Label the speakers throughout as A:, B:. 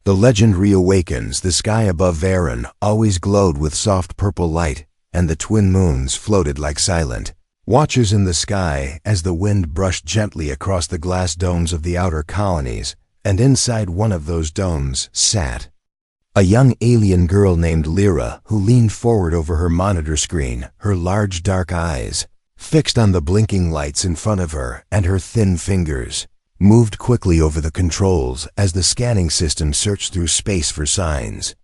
A: The legend reawakens. The sky above Varen always glowed with soft purple light, and the twin moons floated like silent watchers in the sky as the wind brushed gently across the glass domes of the outer colonies, and inside one of those domes sat a young alien girl named Lyra, who leaned forward over her monitor screen, her large dark eyes fixed on the blinking lights in front of her, and her thin fingers moved quickly over the controls as the scanning system searched through space for signs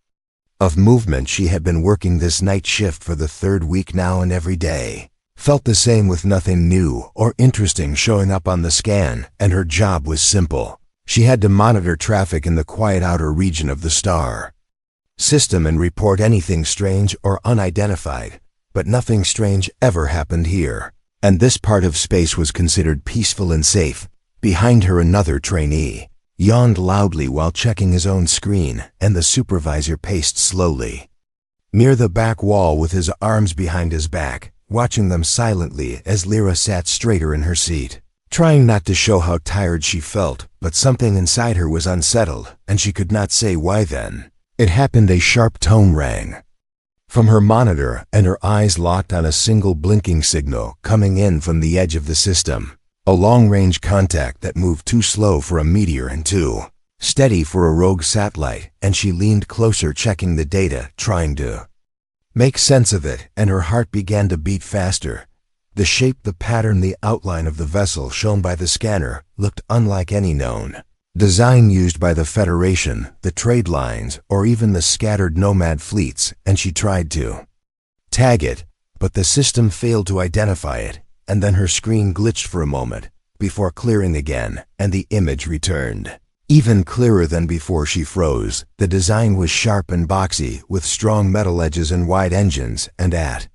A: of movement. She had been working this night shift for the third week now, and every day felt the same, with nothing new or interesting showing up on the scan, and her job was simple. She had to monitor traffic in the quiet outer region of the star system and report anything strange or unidentified. But nothing strange ever happened here, and this part of space was considered peaceful and safe. Behind her, another trainee yawned loudly while checking his own screen, and the supervisor paced slowly near the back wall with his arms behind his back, watching them silently as Lyra sat straighter in her seat, trying not to show how tired she felt, but something inside her was unsettled, and she could not say why. Then it happened. A sharp tone rang from her monitor, and her eyes locked on a single blinking signal coming in from the edge of the system. A long-range contact that moved too slow for a meteor and too steady for a rogue satellite, and she leaned closer, checking the data, trying to make sense of it, and her heart began to beat faster. The shape, the pattern, the outline of the vessel shown by the scanner looked unlike any known design used by the Federation, the trade lines, or even the scattered nomad fleets, and she tried to tag it, but the system failed to identify it, and then her screen glitched for a moment before clearing again, and the image returned. Even clearer than before. She froze. The design was sharp and boxy, with strong metal edges and wide engines, and at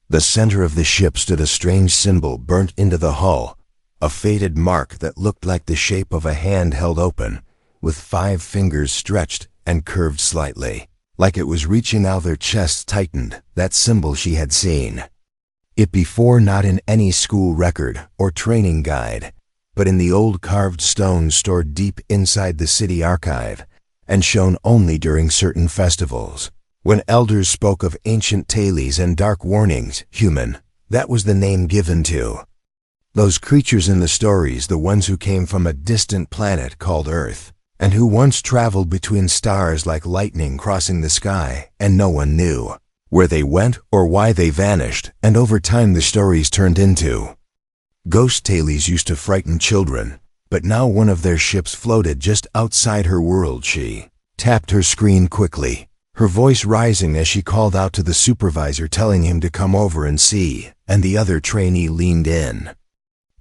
A: the center of the ship stood a strange symbol burnt into the hull, a faded mark that looked like the shape of a hand held open, with 5 fingers stretched and curved slightly, like it was reaching out. Their chests tightened. That symbol she had seen it before, not in any school record or training guide, but in the old carved stones stored deep inside the city archive, and shown only during certain festivals. When elders spoke of ancient tales and dark warnings, human, that was the name given to those creatures in the stories, the ones who came from a distant planet called Earth, and who once traveled between stars like lightning crossing the sky, and no one knew where they went or why they vanished. And over time the stories turned into ghost tales used to frighten children, but now one of their ships floated just outside her world. She tapped her screen quickly, her voice rising as she called out to the supervisor, telling him to come over and see, and the other trainee leaned in,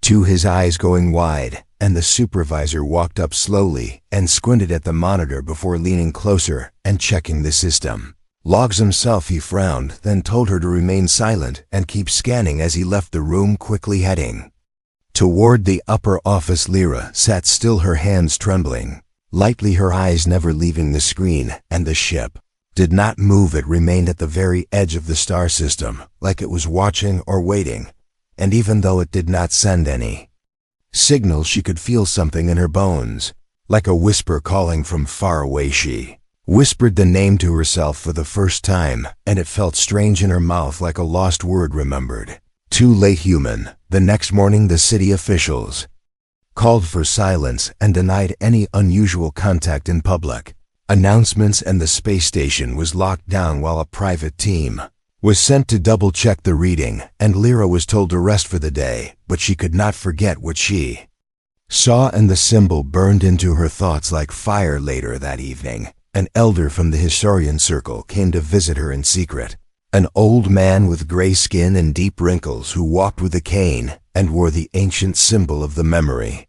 A: to his eyes going wide, and the supervisor walked up slowly and squinted at the monitor before leaning closer and checking the system logs himself. He frowned, then told her to remain silent and keep scanning as he left the room, quickly heading toward the upper office. Lyra sat still, her hands trembling lightly, her eyes never leaving the screen, and the ship did not move. It remained at the very edge of the star system, like it was watching or waiting, and even though it did not send any signal, she could feel something in her bones, like a whisper calling from far away. She whispered the name to herself for the first time, and it felt strange in her mouth, like a lost word remembered. Too late, human. The next morning the city officials called for silence and denied any unusual contact in public announcements, and the space station was locked down while a private team was sent to double-check the reading, and Lyra was told to rest for the day, but she could not forget what she saw, and the symbol burned into her thoughts like fire. Later that evening, an elder from the historian circle came to visit her in secret, an old man with gray skin and deep wrinkles who walked with a cane and wore the ancient symbol of the memory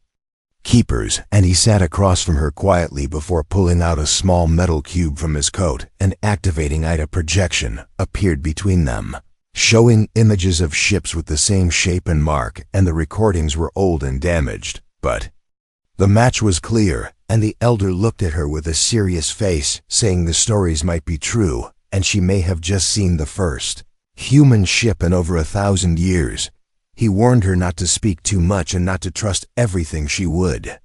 A: keepers, and he sat across from her quietly before pulling out a small metal cube from his coat and activating it. A projection appeared between them, showing images of ships with the same shape and mark, and the recordings were old and damaged, but the match was clear, and the elder looked at her with a serious face, saying the stories might be true, and she may have just seen the first human ship in over 1,000 years. He warned her not to speak too much and not to trust everything she would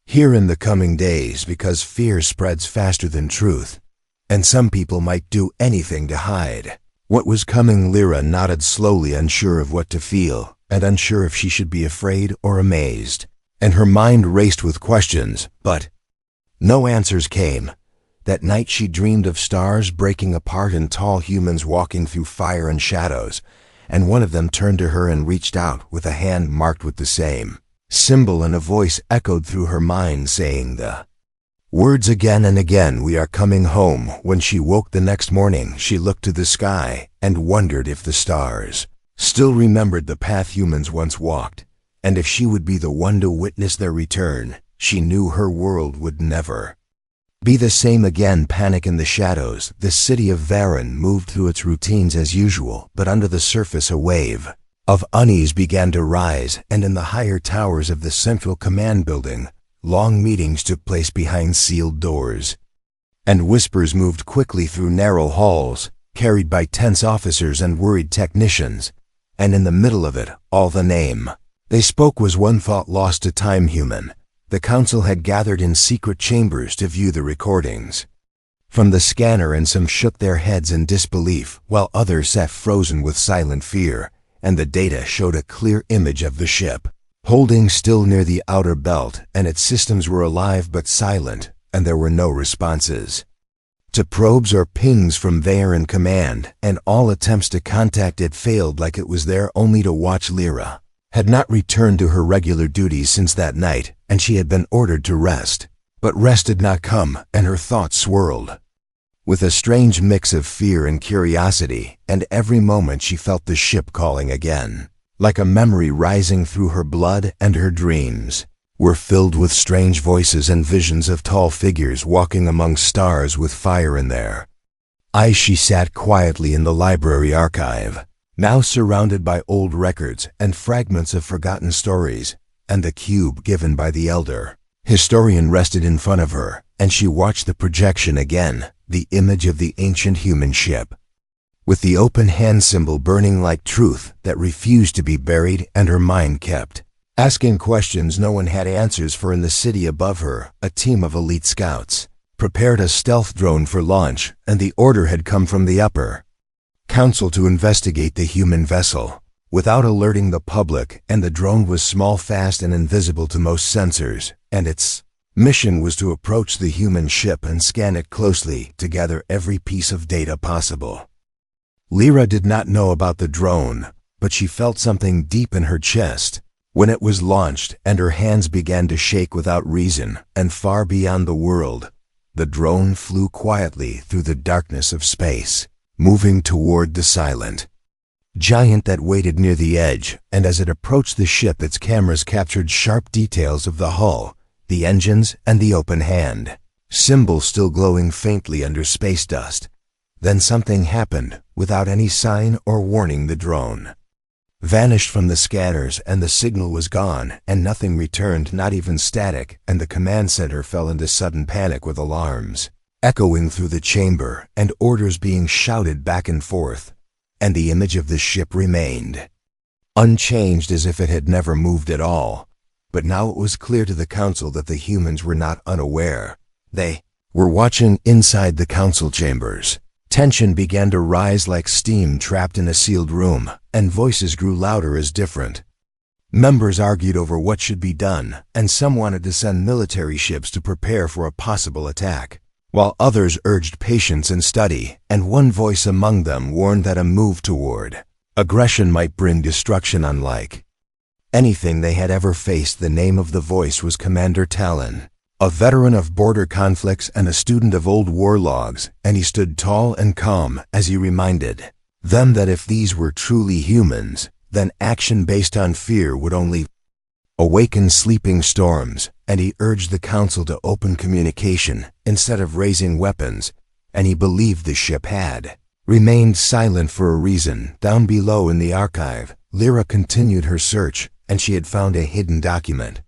A: Here in the coming days, because fear spreads faster than truth, and some people might do anything to hide what was coming. Lyra nodded slowly, unsure of what to feel, and unsure if she should be afraid or amazed, and her mind raced with questions, but no answers came. That night she dreamed of stars breaking apart and tall humans walking through fire and shadows, and one of them turned to her and reached out with a hand marked with the same symbol, and a voice echoed through her mind saying the words again and again, "We are coming home." When she woke the next morning, she looked to the sky and wondered if the stars still remembered the path humans once walked, and if she would be the one to witness their return. She knew her world would never be the same again. Panic in the shadows. The city of Varen moved through its routines as usual, but under the surface a wave of unease began to rise, and in the higher towers of the central command building, long meetings took place behind sealed doors, and whispers moved quickly through narrow halls, carried by tense officers and worried technicians, and in the middle of it all, the name they spoke was one thought lost to time: human. The council had gathered in secret chambers to view the recordings from the scanner, and some shook their heads in disbelief, while others sat frozen with silent fear, and the data showed a clear image of the ship holding still near the outer belt, and its systems were alive but silent, and there were no responses to probes or pings from Varen command, and all attempts to contact it failed, like it was there only to watch. Lyra had not returned to her regular duties since that night, and she had been ordered to rest. But rest did not come, and her thoughts swirled with a strange mix of fear and curiosity, and every moment she felt the ship calling again, like a memory rising through her blood. And her dreams were filled with strange voices and visions of tall figures walking among stars with fire in their eyes. She sat quietly in the library archive, now surrounded by old records and fragments of forgotten stories, and the cube given by the elder historian rested in front of her, and she watched the projection again, the image of the ancient human ship, with the open hand symbol burning like truth that refused to be buried. And her mind kept asking questions no one had answers for. In the city above her, a team of elite scouts prepared a stealth drone for launch, and the order had come from the upper council to investigate the human vessel without alerting the public, and the drone was small, fast, and invisible to most sensors, and its mission was to approach the human ship and scan it closely to gather every piece of data possible. Lyra did not know about the drone, but she felt something deep in her chest when it was launched, and her hands began to shake without reason. And far beyond the world, the drone flew quietly through the darkness of space, moving toward the silent giant that waited near the edge. And as it approached the ship, its cameras captured sharp details of the hull, the engines, and the open hand symbol still glowing faintly under space dust. Then something happened. Without any sign or warning, the drone vanished from the scanners, and the signal was gone, and nothing returned, not even static, and the command center fell into sudden panic, with alarms echoing through the chamber and orders being shouted back and forth. And the image of the ship remained unchanged, as if it had never moved at all. But now it was clear to the council that the humans were not unaware. They were watching inside the council chambers. Tension began to rise like steam trapped in a sealed room, and voices grew louder as different members argued over what should be done, and some wanted to send military ships to prepare for a possible attack, while others urged patience and study, and one voice among them warned that a move toward aggression might bring destruction unlike anything they had ever faced. The name of the voice was Commander Talon, a veteran of border conflicts and a student of old war logs, and he stood tall and calm as he reminded them that if these were truly humans, then action based on fear would only awaken sleeping storms. And he urged the council to open communication instead of raising weapons, and he believed the ship had remained silent for a reason. Down below in the archive, Lyra continued her search, and she had found a hidden document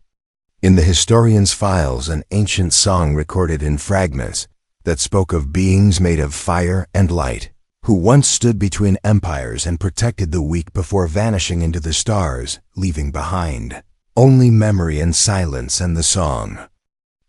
A: in the historian's files, an ancient song recorded in fragments that spoke of beings made of fire and light, who once stood between empires and protected the weak before vanishing into the stars, leaving behind only memory and silence. And the song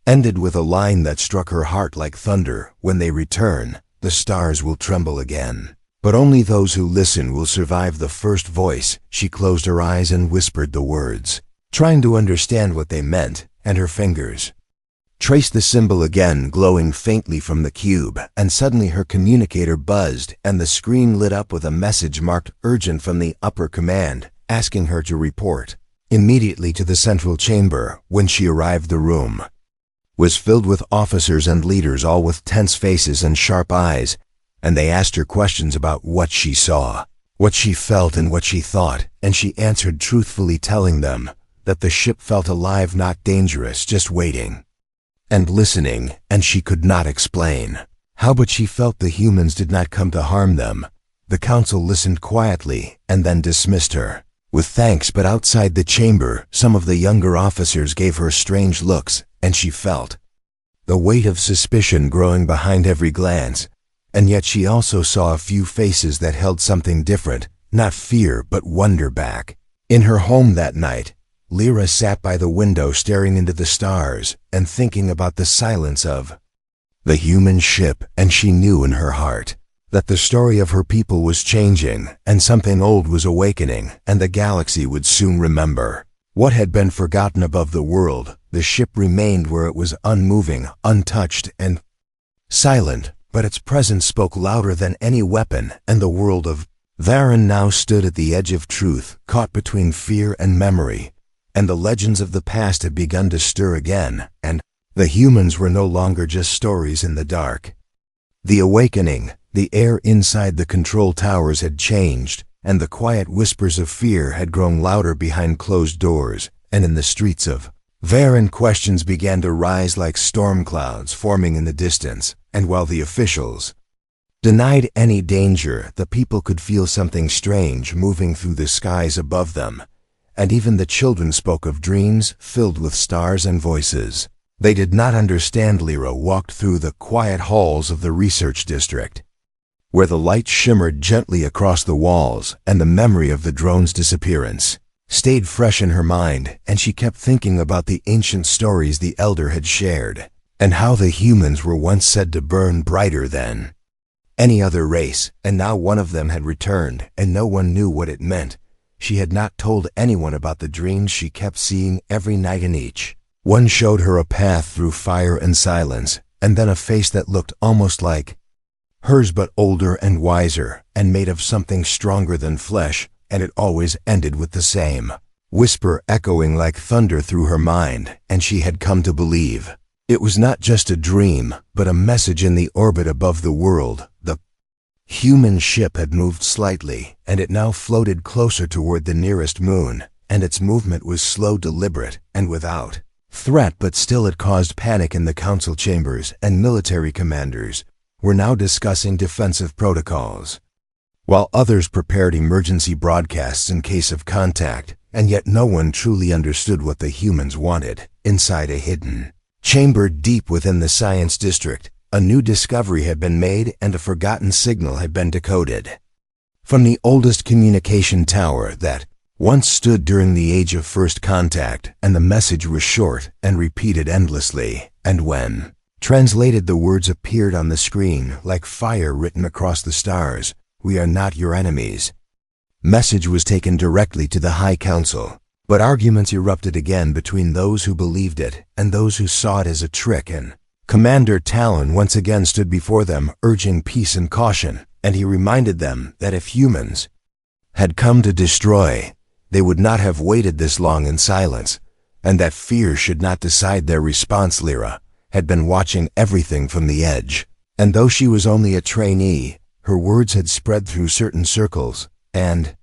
A: ended with a line that struck her heart like thunder. When they return, the stars will tremble again. But only those who listen will survive the first voice. She closed her eyes and whispered the words, trying to understand what they meant, and her fingers traced the symbol again, glowing faintly from the cube, and suddenly her communicator buzzed and the screen lit up with a message marked urgent from the upper command, asking her to report immediately to the central chamber. When she arrived, the room was filled with officers and leaders, all with tense faces and sharp eyes, and they asked her questions about what she saw, what she felt, and what she thought, and she answered truthfully, telling them that the ship felt alive, not dangerous, just waiting and listening, and she could not explain how, but she felt the humans did not come to harm them. The council listened quietly and then dismissed her with thanks, but outside the chamber, some of the younger officers gave her strange looks, and she felt the weight of suspicion growing behind every glance. And yet she also saw a few faces that held something different, not fear but wonder back. In her home that night, Lyra sat by the window staring into the stars and thinking about the silence of the human ship, and she knew in her heart that the story of her people was changing, and something old was awakening, and the galaxy would soon remember what had been forgotten above the world. The ship remained where it was, unmoving, untouched, and silent, but its presence spoke louder than any weapon, and the world of Varen now stood at the edge of truth, caught between fear and memory, and the legends of the past had begun to stir again, and the humans were no longer just stories in the dark. The awakening, the air inside the control towers had changed, and the quiet whispers of fear had grown louder behind closed doors, and in the streets of Varen questions began to rise like storm clouds forming in the distance, and while the officials denied any danger, the people could feel something strange moving through the skies above them, and even the children spoke of dreams filled with stars and voices they did not understand. Lyra walked through the quiet halls of the research district, where the light shimmered gently across the walls, and the memory of the drone's disappearance stayed fresh in her mind, and she kept thinking about the ancient stories the elder had shared, and how the humans were once said to burn brighter than any other race, and now one of them had returned, and no one knew what it meant. She had not told anyone about the dreams she kept seeing every night, and each one showed her a path through fire and silence, and then a face that looked almost like hers, but older and wiser, and made of something stronger than flesh, and it always ended with the same whisper echoing like thunder through her mind, and she had come to believe it was not just a dream, but a message in the orbit above the world. The human ship had moved slightly, and it now floated closer toward the nearest moon, and its movement was slow, deliberate, and without threat, but still it caused panic in the council chambers, and military commanders were now discussing defensive protocols, while others prepared emergency broadcasts in case of contact, and yet no one truly understood what the humans wanted. Inside a hidden chamber deep within the science district, a new discovery had been made, and a forgotten signal had been decoded from the oldest communication tower that once stood during the age of first contact, and the message was short and repeated endlessly, and when translated, the words appeared on the screen like fire written across the stars: "We are not your enemies." Message was taken directly to the High Council, but arguments erupted again between those who believed it and those who saw it as a trick, and Commander Talon once again stood before them, urging peace and caution, and he reminded them that if humans had come to destroy, they would not have waited this long in silence, and that fear should not decide their response. Lyra had been watching everything from the edge, and though she was only a trainee, her words had spread through certain circles, and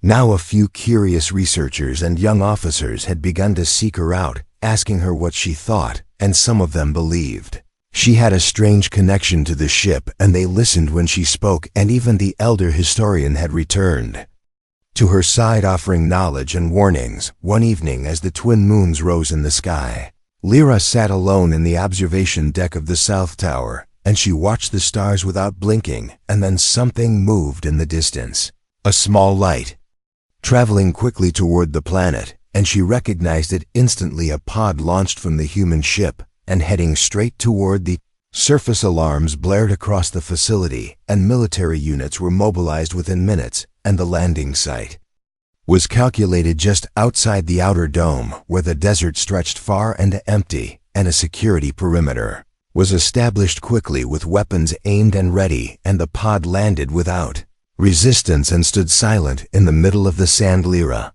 A: now a few curious researchers and young officers had begun to seek her out, asking her what she thought, and some of them believed she had a strange connection to the ship, and they listened when she spoke, and even the elder historian had returned to her side, offering knowledge and warnings. One evening, as the twin moons rose in the sky, Lyra sat alone in the observation deck of the South Tower, and she watched the stars without blinking, and then something moved in the distance. A small light, traveling quickly toward the planet, and she recognized it instantly, a pod launched from the human ship, and heading straight toward the surface. Alarms blared across the facility, and military units were mobilized within minutes, and the landing site was calculated just outside the outer dome, where the desert stretched far and empty, and a security perimeter was established quickly with weapons aimed and ready, and the pod landed without resistance and stood silent in the middle of the sand. Lyra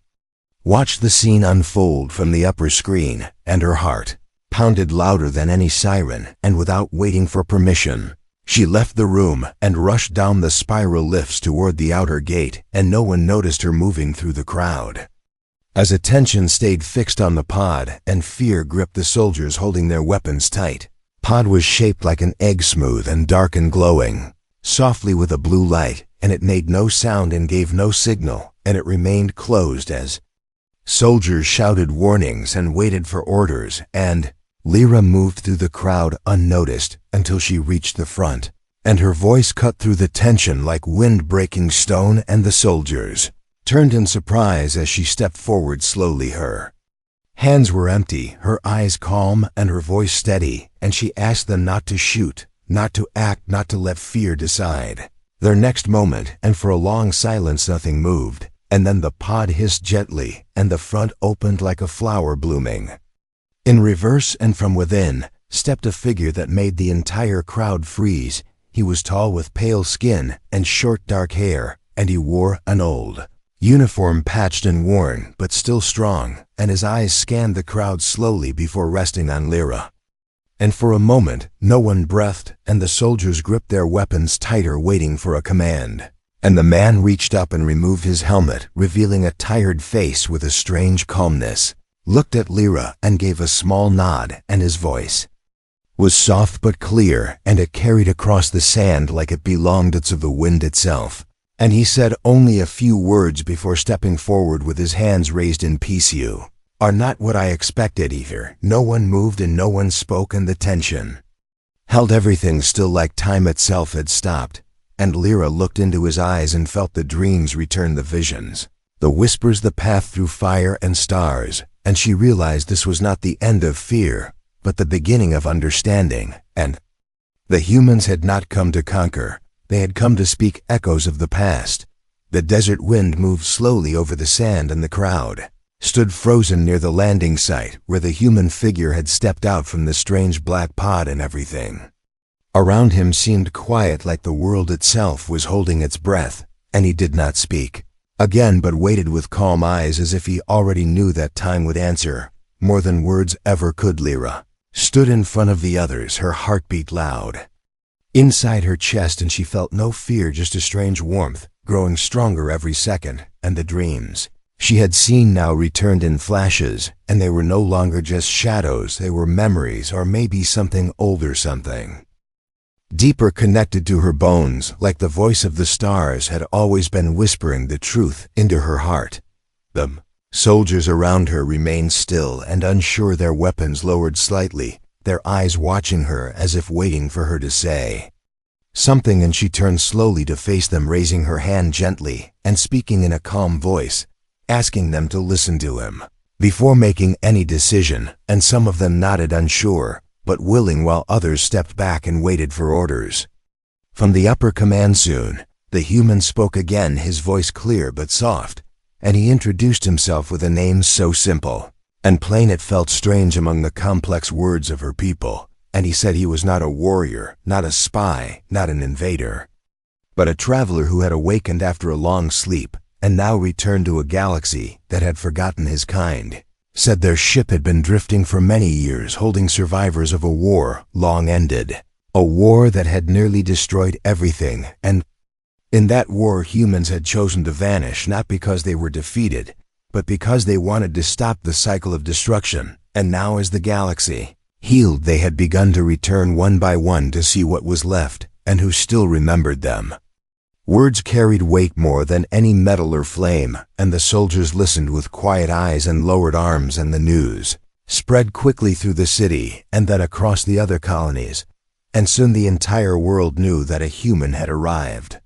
A: watched the scene unfold from the upper screen, and her heart pounded louder than any siren, and without waiting for permission, she left the room and rushed down the spiral lifts toward the outer gate, and no one noticed her moving through the crowd. As attention stayed fixed on the pod and fear gripped the soldiers holding their weapons tight, pod was shaped like an egg, smooth and dark and glowing softly with a blue light, and it made no sound and gave no signal, and it remained closed as soldiers shouted warnings and waited for orders, and Lyra moved through the crowd unnoticed until she reached the front, and her voice cut through the tension like wind breaking stone, and the soldiers turned in surprise as she stepped forward slowly. Her hands were empty, her eyes calm, and her voice steady, and she asked them not to shoot, not to act, not to let fear decide their next moment. And for a long silence nothing moved, and then the pod hissed gently, and the front opened like a flower blooming. In reverse, and from within stepped a figure that made the entire crowd freeze. He was tall with pale skin and short dark hair, and he wore an old uniform, patched and worn, but still strong, and his eyes scanned the crowd slowly before resting on Lyra. And for a moment no one breathed, and the soldiers gripped their weapons tighter, waiting for a command. And the man reached up and removed his helmet, revealing a tired face with a strange calmness, looked at Lyra and gave a small nod, and his voice was soft but clear, and it carried across the sand like it belonged to the wind itself. And he said only a few words before stepping forward with his hands raised in peace. "You are not what I expected either." No one moved and no one spoke, and the tension held everything still, like time itself had stopped. And Lyra looked into his eyes and felt the dreams return, the visions, the whispers, the path through fire and stars, and she realized this was not the end of fear, but the beginning of understanding. And the humans had not come to conquer, they had come to speak echoes of the past. The desert wind moved slowly over the sand, and the crowd stood frozen near the landing site where the human figure had stepped out from the strange black pod, and everything around him seemed quiet, like the world itself was holding its breath. And he did not speak again, but waited with calm eyes, as if he already knew that time would answer more than words ever could. Lyra stood in front of the others, her heart beat loud inside her chest, and she felt no fear, just a strange warmth growing stronger every second. And the dreams she had seen now returned in flashes, and they were no longer just shadows, they were memories, or maybe something older, something deeper, connected to her bones, like the voice of the stars had always been whispering the truth into her heart. The soldiers around her remained still and unsure, their weapons lowered slightly, their eyes watching her as if waiting for her to say something. And she turned slowly to face them, raising her hand gently and speaking in a calm voice, asking them to listen to him before making any decision. And some of them nodded, unsure but willing, while others stepped back and waited for orders from the upper command. Soon the human spoke again, his voice clear but soft, and he introduced himself with a name so simple and plain it felt strange among the complex words of her people. And he said he was not a warrior, not a spy, not an invader, but a traveler who had awakened after a long sleep and now returned to a galaxy that had forgotten his kind. Said their ship had been drifting for many years, holding survivors of a war long ended, a war that had nearly destroyed everything. And in that war humans had chosen to vanish, not because they were defeated, but because they wanted to stop the cycle of destruction. And now, as the galaxy healed, they had begun to return one by one to see what was left and who still remembered them. Words carried weight more than any metal or flame, and the soldiers listened with quiet eyes and lowered arms. And the news spread quickly through the city and then across the other colonies, and soon the entire world knew that a human had arrived.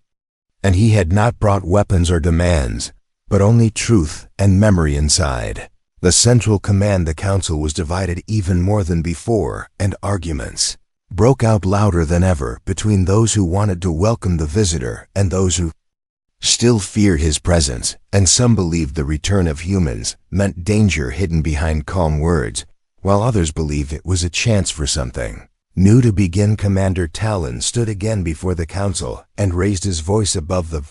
A: And he had not brought weapons or demands, but only truth and memory inside. The central command the council was divided even more than before, and arguments broke out louder than ever between those who wanted to welcome the visitor and those who still feared his presence, and some believed the return of humans meant danger hidden behind calm words, while others believed it was a chance for something new to begin. Commander Talon stood again before the council and raised his voice above the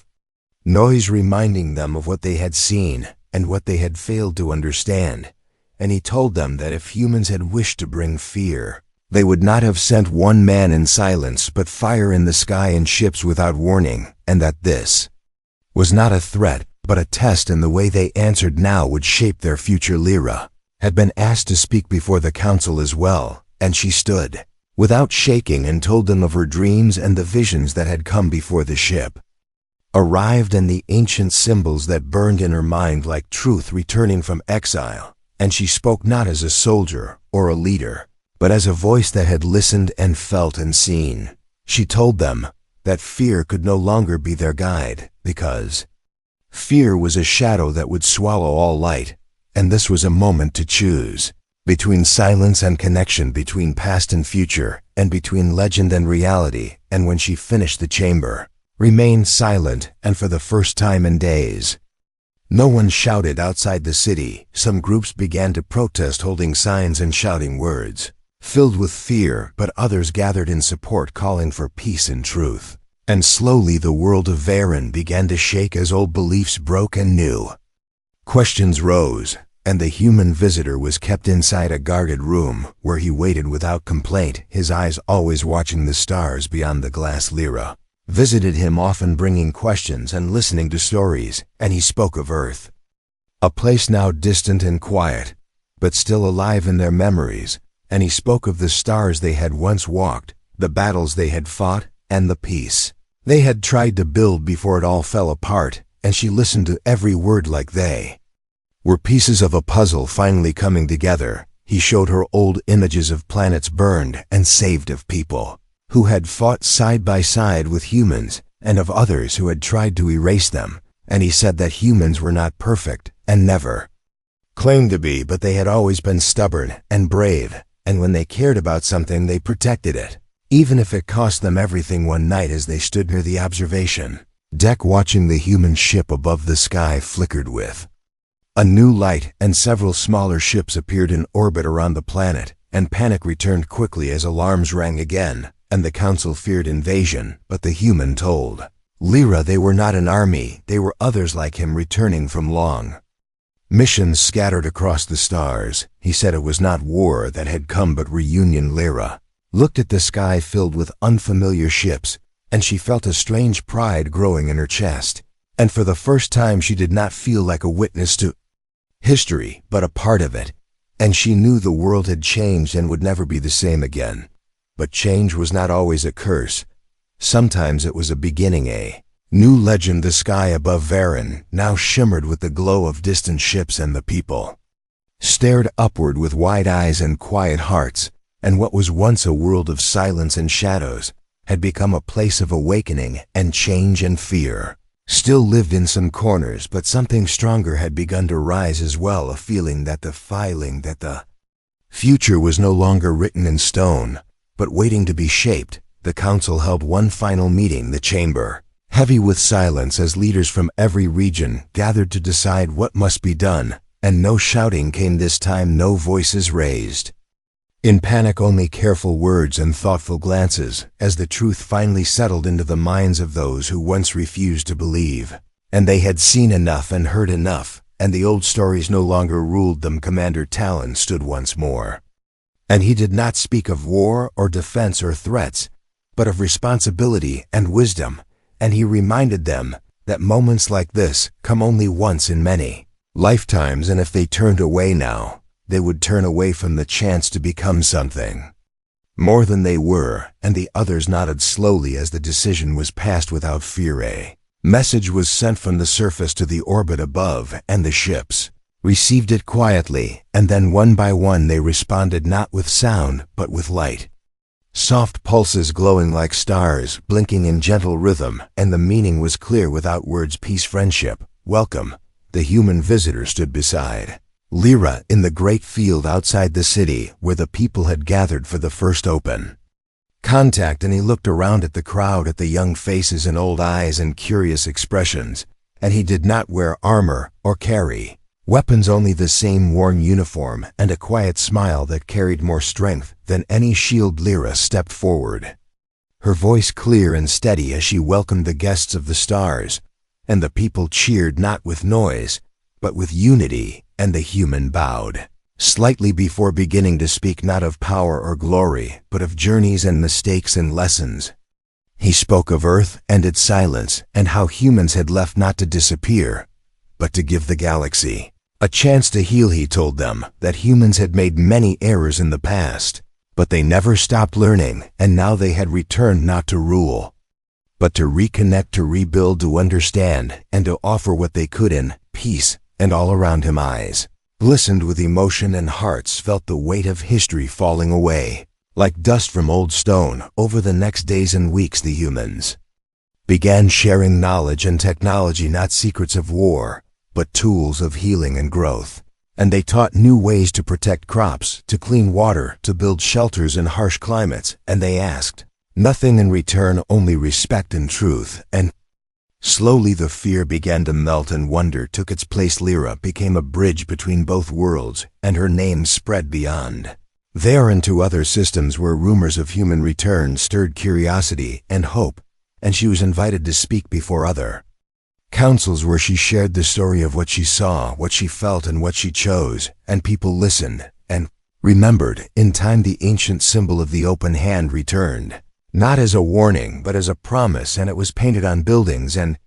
A: noise, reminding them of what they had seen and what they had failed to understand, and he told them that if humans had wished to bring fear, they would not have sent one man in silence but fire in the sky and ships without warning, and that this was not a threat but a test, and the way they answered now would shape their future. Lyra had been asked to speak before the council as well, and she stood without shaking and told them of her dreams and the visions that had come before the ship arrived, and the ancient symbols that burned in her mind like truth returning from exile. And she spoke not as a soldier or a leader, but as a voice that had listened and felt and seen. She told them that fear could no longer be their guide, because fear was a shadow that would swallow all light, and this was a moment to choose between silence and connection, between past and future, and between legend and reality. And when she finished, the chamber remained silent, and for the first time in days, no one shouted outside the city. Some groups began to protest, holding signs and shouting words filled with fear, but others gathered in support, calling for peace and truth. And slowly the world of Varen began to shake as old beliefs broke and new questions rose, and the human visitor was kept inside a guarded room where he waited without complaint, his eyes always watching the stars beyond the glass. Lyra visited him often, bringing questions and listening to stories, and he spoke of Earth, a place now distant and quiet, but still alive in their memories, and he spoke of the stars they had once walked, the battles they had fought, and the peace they had tried to build before it all fell apart. And she listened to every word like they were pieces of a puzzle finally coming together. He showed her old images of planets burned and saved, of people who had fought side by side with humans, and of others who had tried to erase them. And he said that humans were not perfect and never claimed to be, but they had always been stubborn and brave, and when they cared about something they protected it, even if it cost them everything. One night, as they stood near the observation deck watching the human ship above, the sky flickered with a new light, and several smaller ships appeared in orbit around the planet, and panic returned quickly as alarms rang again, and the council feared invasion. But the human told Lyra they were not an army, they were others like him returning from long missions scattered across the stars. He said it was not war that had come but reunion. Lyra looked at the sky filled with unfamiliar ships, and she felt a strange pride growing in her chest, and for the first time she did not feel like a witness to history, but a part of it, and she knew the world had changed and would never be the same again. But change was not always a curse. Sometimes it was a beginning, a new legend. The sky above Varen now shimmered with the glow of distant ships, and the people stared upward with wide eyes and quiet hearts, and what was once a world of silence and shadows had become a place of awakening, and change and fear still lived in some corners, but something stronger had begun to rise as well, a feeling that the future was no longer written in stone, but waiting to be shaped. The council held one final meeting, the chamber heavy with silence, as leaders from every region gathered to decide what must be done, and no shouting came this time, no voices raised in panic, only careful words and thoughtful glances, as the truth finally settled into the minds of those who once refused to believe. And they had seen enough and heard enough, and the old stories no longer ruled them. Commander Talon stood once more, and he did not speak of war or defense or threats, but of responsibility and wisdom, and he reminded them that moments like this come only once in many lifetimes, and if they turned away now, they would turn away from the chance to become something more than they were. And the others nodded slowly as the decision was passed without fear. A message was sent from the surface to the orbit above, and the ships received it quietly, and then one by one they responded, not with sound but with light. Soft pulses glowing like stars, blinking in gentle rhythm, and the meaning was clear without words. Peace, friendship, welcome. The human visitor stood beside Lyra in the great field outside the city where the people had gathered for the first open contact, and he looked around at the crowd, at the young faces and old eyes and curious expressions, and he did not wear armor or carry weapons, only the same worn uniform and a quiet smile that carried more strength than any shield. Lyra stepped forward, her voice clear and steady as she welcomed the guests of the stars, and the people cheered not with noise, but with unity, and the human bowed slightly before beginning to speak, not of power or glory, but of journeys and mistakes and lessons. He spoke of Earth and its silence, and how humans had left not to disappear, but to give the galaxy a chance to heal. He told them that humans had made many errors in the past, but they never stopped learning, and now they had returned not to rule, but to reconnect, to rebuild, to understand, and to offer what they could in peace. And all around him eyes glistened with emotion, and hearts felt the weight of history falling away like dust from old stone. Over the next days and weeks, the humans began sharing knowledge and technology, not secrets of war, but tools of healing and growth. And they taught new ways to protect crops, to clean water, to build shelters in harsh climates, and they asked nothing in return, only respect and truth. And slowly the fear began to melt, and wonder took its place. Lyra became a bridge between both worlds, and her name spread beyond there into other systems where rumors of human return stirred curiosity and hope, and she was invited to speak before other councils where she shared the story of what she saw, what she felt, and what she chose, and people listened and remembered. In time, the ancient symbol of the open hand returned, not as a warning, but as a promise, and it was painted on buildings and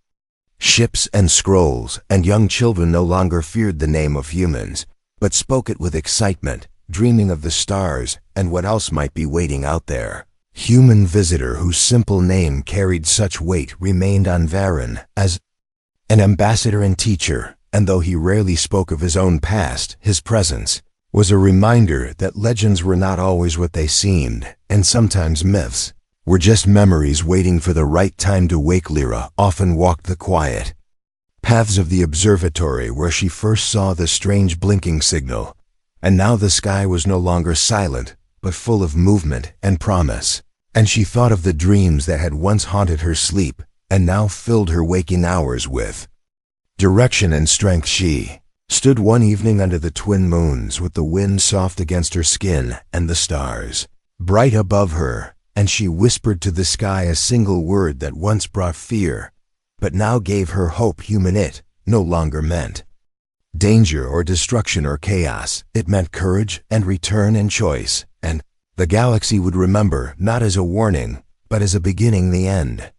A: ships and scrolls, and young children no longer feared the name of humans, but spoke it with excitement, dreaming of the stars and what else might be waiting out there. Human visitor, whose simple name carried such weight, remained on Varan as an ambassador and teacher, and though he rarely spoke of his own past, his presence was a reminder that legends were not always what they seemed, and sometimes myths were just memories waiting for the right time to wake. Lyra often walked the quiet paths of the observatory where she first saw the strange blinking signal, and now the sky was no longer silent, but full of movement and promise. And she thought of the dreams that had once haunted her sleep, and now filled her waking hours with direction and strength. She stood one evening under the twin moons, with the wind soft against her skin and the stars bright above her, and she whispered to the sky a single word that once brought fear, but now gave her hope. Human. It no longer meant danger or destruction or chaos. It meant courage and return and choice, and the galaxy would remember, not as a warning, but as a beginning, the end.